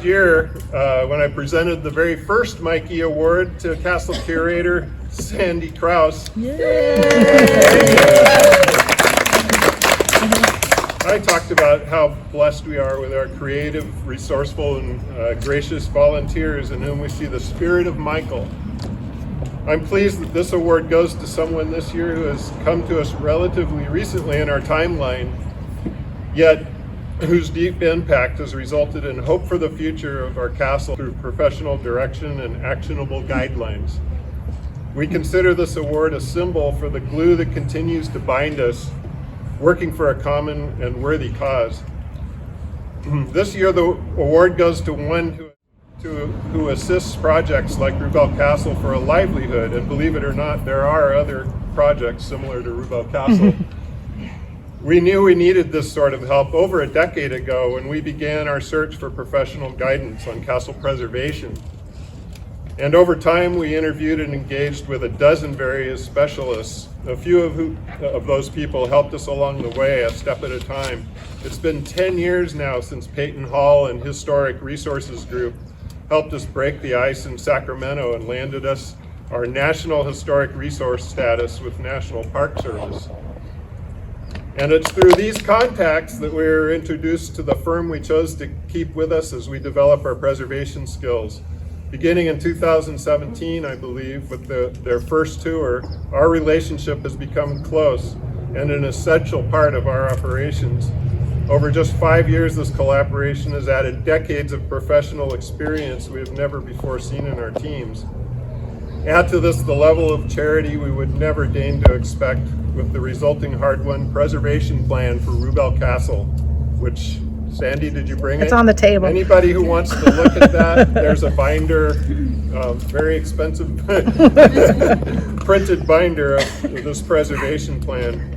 year when I presented the very first Mikee Award to Castle Curator Sandy Krause. I talked about how blessed we are with our creative, resourceful, and gracious volunteers in whom we see the spirit of Michael. I'm pleased that this award goes to someone this year who has come to us relatively recently in our timeline, yet whose deep impact has resulted in hope for the future of our castle through professional direction and actionable guidelines. We consider this award a symbol for the glue that continues to bind us, working for a common and worthy cause. This year the award goes to one who assists projects like Rubel Castle for a livelihood, and believe it or not, there are other projects similar to Rubel Castle. We knew we needed this sort of help over a decade ago when we began our search for professional guidance on castle preservation. And over time, we interviewed and engaged with a dozen various specialists. A few of those people helped us along the way, a step at a time. It's been 10 years now since Peyton Hall and Historic Resources Group helped us break the ice in Sacramento and landed us our National Historic Resource status with National Park Service. And it's through these contacts that we were introduced to the firm we chose to keep with us as we develop our preservation skills. Beginning in 2017, I believe, with their first tour, our relationship has become close and an essential part of our operations. Over just 5 years, this collaboration has added decades of professional experience we have never before seen in our teams. Add to this the level of charity we would never deign to expect with the resulting hard-won preservation plan for Rubel Castle, which, Sandy, did you bring it? It's on the table. Anybody who wants to look at that, there's a binder, very expensive printed binder of this preservation plan.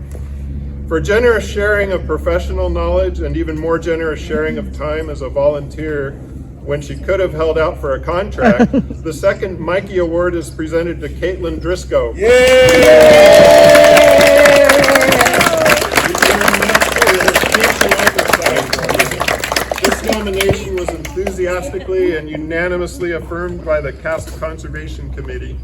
For generous sharing of professional knowledge and even more generous sharing of time as a volunteer when she could have held out for a contract, the second Mikee Award is presented to Kaitlin Drisko. This nomination was enthusiastically and unanimously affirmed by the Castle Conservation Committee.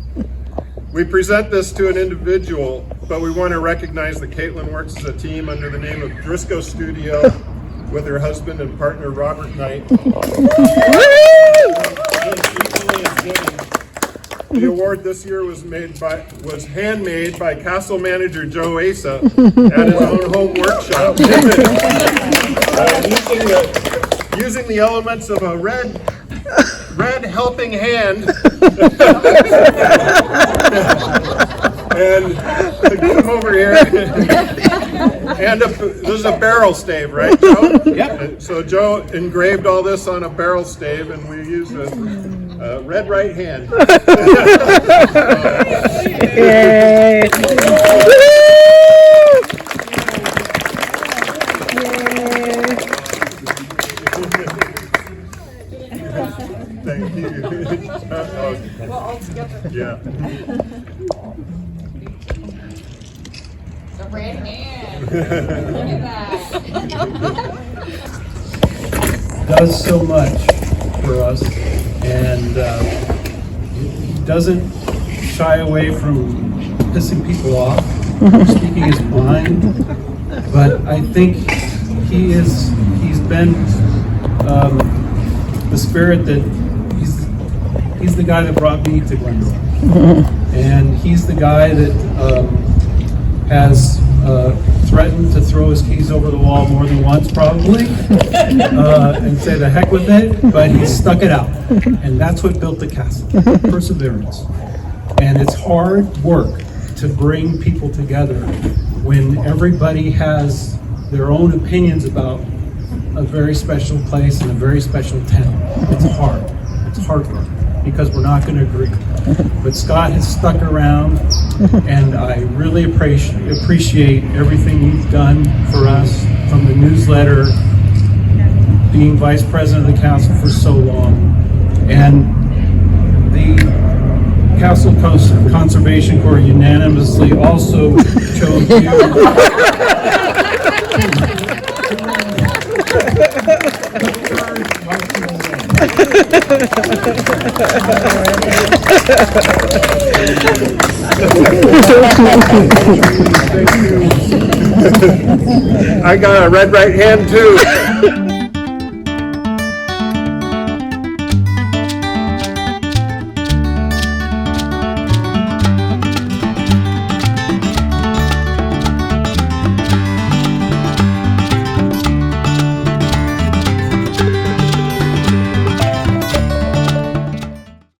We present this to an individual, but we want to recognize that Kaitlin works as a team under the name of Drisko Studio with her husband and partner Robert Knight. The award this year was handmade by Castle Manager Joe Asa at his own home workshop, using the elements of a red helping hand and come over here. And this is a barrel stave, right, Joe? Yep. So Joe engraved all this on a barrel stave, and we use a red right hand. Yay! Thank you. Well, all together. Yeah. The red hand. Look at that. Does so much for us, and he doesn't shy away from pissing people off, speaking his mind. But I think he's been the spirit that he's the guy that brought me to Glendora, and he's the guy that has threatened to throw his keys over the wall more than once, probably, and say the heck with it, but he stuck it out. And that's what built the castle, perseverance. And it's hard work to bring people together when everybody has their own opinions about a very special place and a very special town. It's hard work, because we're not going to agree. But Scott has stuck around, and I really appreciate everything you've done for us, from the newsletter, being vice president of the council for so long, and the Castle Conservation Corps unanimously also chose you. I got a red right hand too.